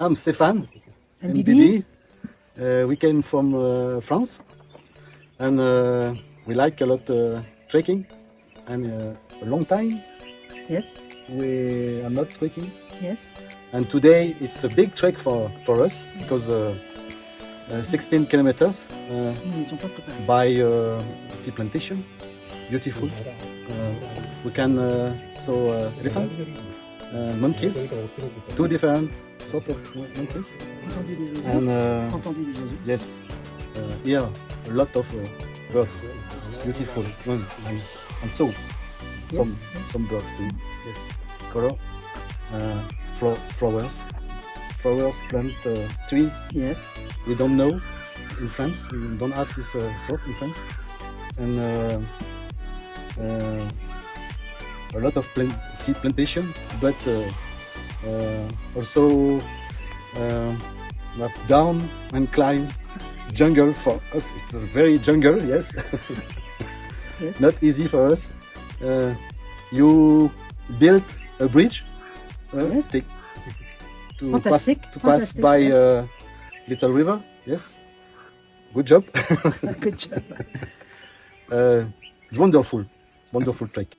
I'm Stéphane. And Bibi? We came from France, and we like a lot trekking. And a long time Yes. we are not trekking. Yes. And today it's a big trek for us because 16 kilometers by tea plantation. Beautiful. We can saw elephant, monkeys, two different sort of monkeys. And yes, here a lot of birds, beautiful, and so some birds too. Yes, color, flowers, plant, tree. Yes. We don't know in France. We don't have this sort in France, and a lot of tea plantation, but also down and climb jungle. For us it's a very jungle, yes. Yes. Not easy for us. You built a bridge Yes. to Fantastic, pass by yeah. little river. Yes, good job. Good job. Wonderful trek.